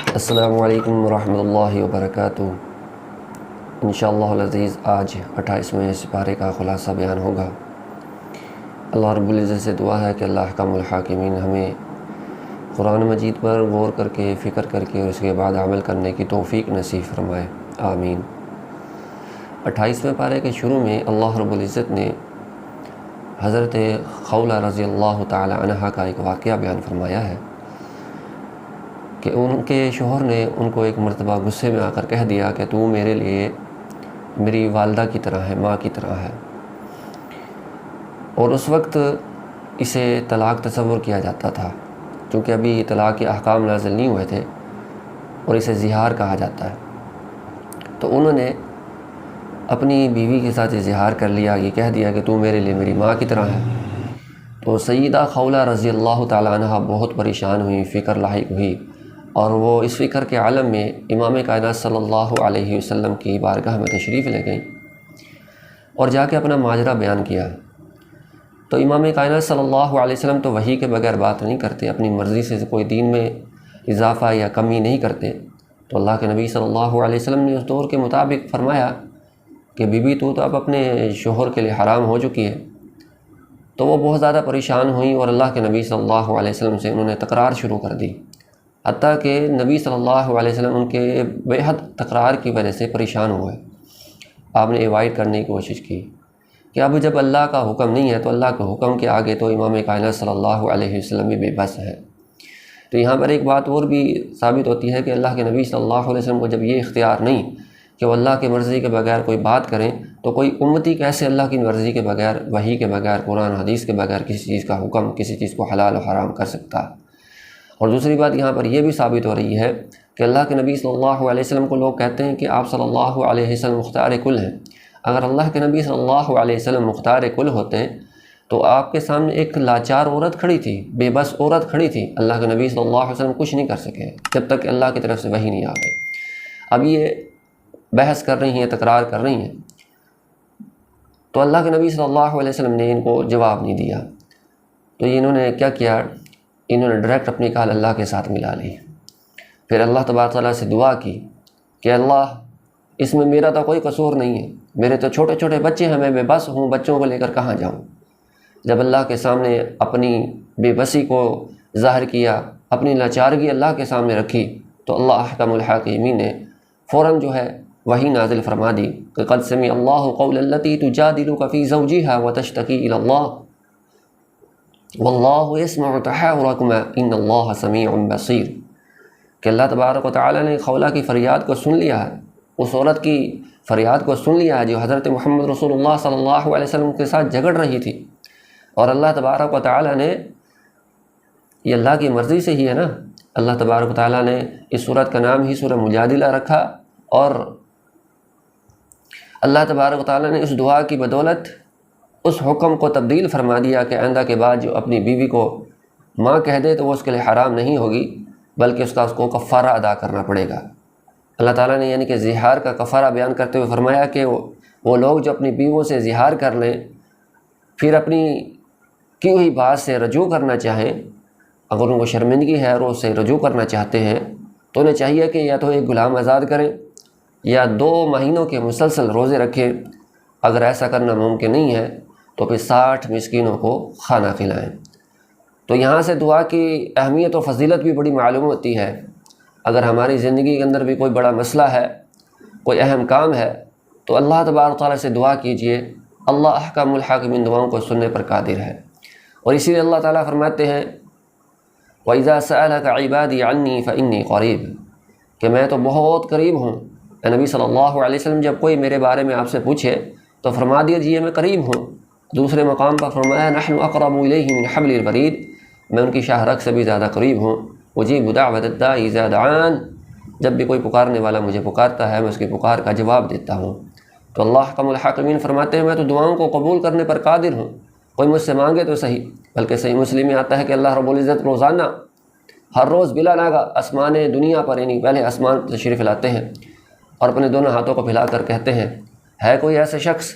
السلام علیکم ورحمۃ اللہ وبرکاتہ۔ انشاءاللہ العزیز آج 28ویں سپارے کا خلاصہ بیان ہوگا۔ اللہ رب العزت سے دعا ہے کہ اللہ احکم الحاکمین ہمیں قرآن مجید پر غور کر کے فکر کر کے اور اس کے بعد عمل کرنے کی توفیق نصیب فرمائے، آمین۔ 28ویں پارے کے شروع میں اللہ رب العزت نے حضرت خولہ رضی اللہ تعالی عنہا کا ایک واقعہ بیان فرمایا ہے کہ ان کے شوہر نے ان کو ایک مرتبہ غصے میں آ کر کہہ دیا کہ تو میرے لیے میری والدہ کی طرح ہے، ماں کی طرح ہے، اور اس وقت اسے طلاق تصور کیا جاتا تھا چونکہ ابھی طلاق کے احکام نازل نہیں ہوئے تھے اور اسے زہار کہا جاتا ہے۔ تو انہوں نے اپنی بیوی کے ساتھ اظہار کر لیا، یہ کہہ دیا کہ تو میرے لیے میری ماں کی طرح ہے۔ تو سیدہ خولہ رضی اللہ تعالی عنہ بہت پریشان ہوئی، فکر لاحق ہوئی، اور وہ اس فکر کے عالم میں امام کائنات صلی اللہ علیہ وسلم کی بارگاہ میں تشریف لے گئیں اور جا کے اپنا ماجرا بیان کیا۔ تو امام کائنات صلی اللہ علیہ وسلم تو وحی کے بغیر بات نہیں کرتے، اپنی مرضی سے کوئی دین میں اضافہ یا کمی نہیں کرتے۔ تو اللہ کے نبی صلی اللہ علیہ وسلم نے اس دور کے مطابق فرمایا کہ بی بی تو اب اپنے شوہر کے لیے حرام ہو چکی ہے۔ تو وہ بہت زیادہ پریشان ہوئیں اور اللہ کے نبی صلی اللہ علیہ وسلم سے انہوں نے تکرار شروع کر دی، حتیٰ کہ نبی صلی اللہ علیہ وسلم ان کے بے حد تکرار کی وجہ سے پریشان ہوئے۔ آپ نے ایوائڈ کرنے کی کوشش کی کہ اب جب اللہ کا حکم نہیں ہے تو اللہ کے حکم کے آگے تو امام کائنات صلی اللہ علیہ وسلم بھی بے بس ہے۔ تو یہاں پر ایک بات اور بھی ثابت ہوتی ہے کہ اللہ کے نبی صلی اللہ علیہ وسلم کو جب یہ اختیار نہیں کہ وہ اللہ کی مرضی کے بغیر کوئی بات کریں، تو کوئی امتی کیسے اللہ کی مرضی کے بغیر، وحی کے بغیر، قرآن حدیث کے بغیر کسی چیز کا حکم، کسی چیز کو حلال و حرام کر سکتا۔ اور دوسری بات یہاں پر یہ بھی ثابت ہو رہی ہے کہ اللہ کے نبی صلی اللہ علیہ وسلم کو لوگ کہتے ہیں کہ آپ صلی اللہ علیہ وسلم مختار کل ہیں۔ اگر اللہ کے نبی صلی اللہ علیہ وسلم مختار کل ہوتے ہیں تو آپ کے سامنے ایک لاچار عورت کھڑی تھی، بے بس عورت کھڑی تھی، اللہ کے نبی صلی اللہ علیہ وسلم کچھ نہیں کر سکے جب تک کہ اللہ کی طرف سے وحی نہیں آ گئی۔ اب یہ بحث کر رہی ہیں، تکرار کر رہی ہیں، تو اللہ کے نبی صلی اللہ علیہ وسلم نے ان کو جواب نہیں دیا۔ تو انہوں نے کیا کیا، انہوں نے ڈائریکٹ اپنی کال اللہ کے ساتھ ملا لی۔ پھر اللہ تبارک تعالیٰ سے دعا کی کہ اللہ اس میں میرا تو کوئی قصور نہیں ہے، میرے تو چھوٹے چھوٹے بچے ہیں، میں بے بس ہوں، بچوں کو لے کر کہاں جاؤں۔ جب اللہ کے سامنے اپنی بے بسی کو ظاہر کیا، اپنی لاچارگی اللہ کے سامنے رکھی، تو اللہ احکم الحاکمین نے فوراً جو ہے وحی نازل فرما دی کہ قد سمع اللہ قول التی تجادلک فی زوجہا وتشتکی الی اللہ واللہ یسمع تحاورکما ان اللہ سمیع بصیر، کہ اللہ تبارک و تعالیٰ نے خولہ کی فریاد کو سن لیا ہے، اس عورت کی فریاد کو سن لیا ہے جو حضرت محمد رسول اللہ صلی اللہ علیہ وسلم کے ساتھ جھگڑ رہی تھی، اور اللہ تبارک و تعالیٰ نے، یہ اللہ کی مرضی سے ہی ہے نا، اللہ تبارک و تعالیٰ نے اس سورت کا نام ہی سورہ مجادلہ رکھا، اور اللہ تبارک و تعالیٰ نے اس دعا کی بدولت اس حکم کو تبدیل فرما دیا کہ آئندہ کے بعد جو اپنی بیوی کو ماں کہہ دے تو وہ اس کے لیے حرام نہیں ہوگی، بلکہ اس کو کفارہ ادا کرنا پڑے گا۔ اللہ تعالیٰ نے یعنی کہ زہار کا کفارہ بیان کرتے ہوئے فرمایا کہ وہ لوگ جو اپنی بیویوں سے زہار کر لیں، پھر اپنی کی ہوئی بات سے رجوع کرنا چاہیں، اگر ان کو شرمندگی ہے اور اس سے رجوع کرنا چاہتے ہیں تو انہیں چاہیے کہ یا تو ایک غلام آزاد کریں یا 2 مہینوں کے مسلسل روزے رکھیں۔ اگر ایسا کرنا ممکن نہیں ہے تو پھر 60 مسکینوں کو کھانا کھلائیں۔ تو یہاں سے دعا کی اہمیت و فضیلت بھی بڑی معلوم ہوتی ہے۔ اگر ہماری زندگی کے اندر بھی کوئی بڑا مسئلہ ہے، کوئی اہم کام ہے، تو اللہ تبارک تعالیٰ سے دعا کیجئے، اللہ احکم الحاکمین دعاؤں کو سننے پر قادر ہے۔ اور اسی لیے اللہ تعالیٰ فرماتے ہیں وَإِذَا سَأَلَكَ عِبَادِي عَنِّي فَإِنِّي قَرِيبٌ، کہ میں تو بہت قریب ہوں۔ اے نبی صلی اللہ علیہ وسلم جب کوئی میرے بارے میں آپ سے پوچھے تو فرما دیجیے میں قریب ہوں۔ دوسرے مقام پر فرمایا نحن اقرب الیہ من حبل الورید، میں ان کی شاہ رگ سے بھی زیادہ قریب ہوں۔ اجیب دعوت الداعی اذا دعان، جب بھی کوئی پکارنے والا مجھے پکارتا ہے میں اس کی پکار کا جواب دیتا ہوں۔ تو اللہ احکم الحاکمین فرماتے ہیں میں تو دعاؤں کو قبول کرنے پر قادر ہوں، کوئی مجھ سے مانگے تو صحیح۔ بلکہ صحیح مسلم میں آتا ہے کہ اللہ رب العزت روزانہ ہر روز بلا ناغہ آسمان دنیا پر، یعنی پہلے آسمان تشریف لاتے ہیں اور اپنے دونوں ہاتھوں کو پھیلا کر کہتے ہیں ہے کوئی ایسا شخص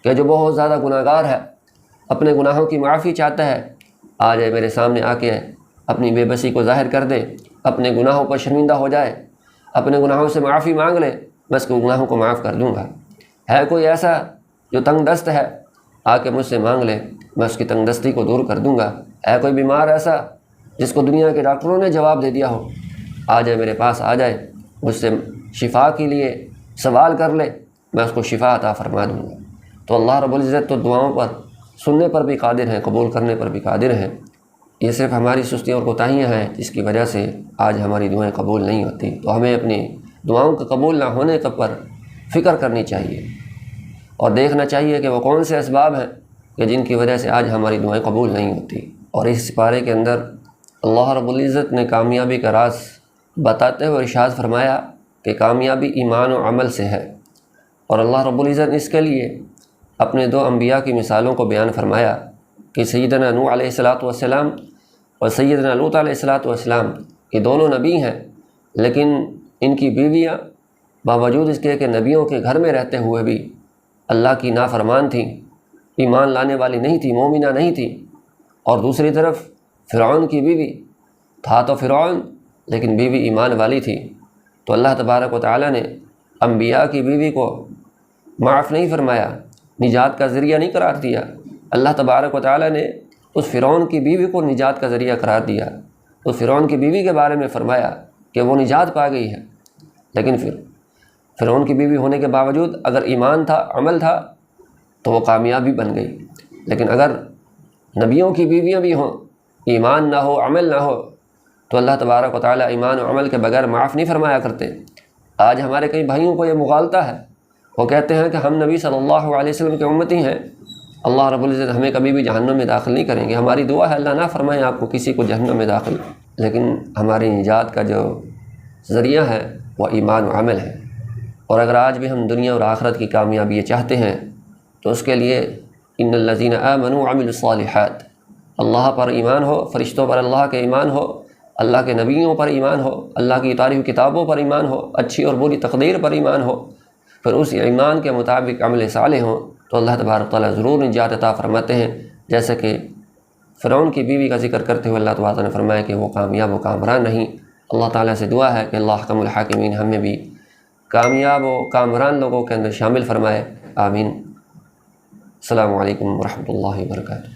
کہ جو بہت زیادہ گناہ گار ہے، اپنے گناہوں کی معافی چاہتا ہے، آ جائے میرے سامنے آ کے اپنی بے بسی کو ظاہر کر دے، اپنے گناہوں پر شرمندہ ہو جائے، اپنے گناہوں سے معافی مانگ لے، میں اس کو گناہوں کو معاف کر دوں گا۔ ہے کوئی ایسا جو تنگ دست ہے، آ کے مجھ سے مانگ لے، میں اس کی تنگ دستی کو دور کر دوں گا۔ ہے کوئی بیمار ایسا جس کو دنیا کے ڈاکٹروں نے جواب دے دیا ہو، آ جائے میرے پاس، آ جائے مجھ سے شفا کے لیے سوال کر لے، میں اس کو شفا عطا فرما دوں گا۔ تو اللہ رب العزت تو دعاؤں پر سننے پر بھی قادر ہیں، قبول کرنے پر بھی قادر ہیں۔ یہ صرف ہماری سستی اور کوتاہیاں ہیں جس کی وجہ سے آج ہماری دعائیں قبول نہیں ہوتی۔ تو ہمیں اپنی دعاؤں کے قبول نہ ہونے پر فکر کرنی چاہیے اور دیکھنا چاہیے کہ وہ کون سے اسباب ہیں کہ جن کی وجہ سے آج ہماری دعائیں قبول نہیں ہوتی۔ اور اس پارے کے اندر اللہ رب العزت نے کامیابی کا راز بتاتے ہوئے ارشاد فرمایا کہ کامیابی ایمان و عمل سے ہے، اور اللہ رب العزت نے اس کے لیے اپنے 2 انبیاء کی مثالوں کو بیان فرمایا کہ سیدنا نوح علیہ السلام اور سیدنا لوط علیہ السلام، یہ دونوں نبی ہیں، لیکن ان کی بیویاں باوجود اس کے کہ نبیوں کے گھر میں رہتے ہوئے بھی اللہ کی نافرمان تھیں، ایمان لانے والی نہیں تھی، مومنہ نہیں تھی۔ اور دوسری طرف فرعون کی بیوی، تھا تو فرعون لیکن بیوی ایمان والی تھی، تو اللہ تبارک و تعالیٰ نے انبیاء کی بیوی کو معاف نہیں فرمایا، نجات کا ذریعہ نہیں قرار دیا۔ اللہ تبارک و تعالیٰ نے اس فرعون کی بیوی کو نجات کا ذریعہ قرار دیا، اس فرعون کی بیوی کے بارے میں فرمایا کہ وہ نجات پا گئی ہے، لیکن پھر فرعون کی بیوی ہونے کے باوجود اگر ایمان تھا، عمل تھا، تو وہ کامیابی بن گئی۔ لیکن اگر نبیوں کی بیویاں بھی ہوں، ایمان نہ ہو، عمل نہ ہو، تو اللہ تبارک و تعالیٰ ایمان و عمل کے بغیر معاف نہیں فرمایا کرتے۔ آج ہمارے کئی بھائیوں کو یہ مغالطہ ہے، وہ کہتے ہیں کہ ہم نبی صلی اللہ علیہ وسلم کے امتی ہیں، اللہ رب العزت ہمیں کبھی بھی جہنم میں داخل نہیں کریں گے۔ ہماری دعا ہے اللہ نہ فرمائیں آپ کو کسی کو جہنم میں داخل، لیکن ہماری نجات کا جو ذریعہ ہے وہ ایمان و عمل ہے۔ اور اگر آج بھی ہم دنیا اور آخرت کی کامیابی چاہتے ہیں تو اس کے لیے ان الذین آمنوا وعملوا الصالحات، اللہ پر ایمان ہو، فرشتوں پر اللہ کے ایمان ہو، اللہ کے نبیوں پر ایمان ہو، اللہ کی اتاری ہوئی کتابوں پر ایمان ہو، اچھی اور بری تقدیر پر ایمان ہو، پھر اس ایمان کے مطابق عمل صالح ہوں، تو اللہ تبارک تعالیٰ ضرور نجات عطا فرماتے ہیں۔ جیسے کہ فرعون کی بیوی کا ذکر کرتے ہوئے اللہ تعالیٰ نے فرمایا کہ وہ کامیاب و کامران نہیں۔ اللہ تعالیٰ سے دعا ہے کہ اللہ حکم الحاکمین ہمیں بھی کامیاب و کامران لوگوں کے اندر شامل فرمائے، آمین۔ السلام علیکم ورحمۃ اللہ وبرکاتہ۔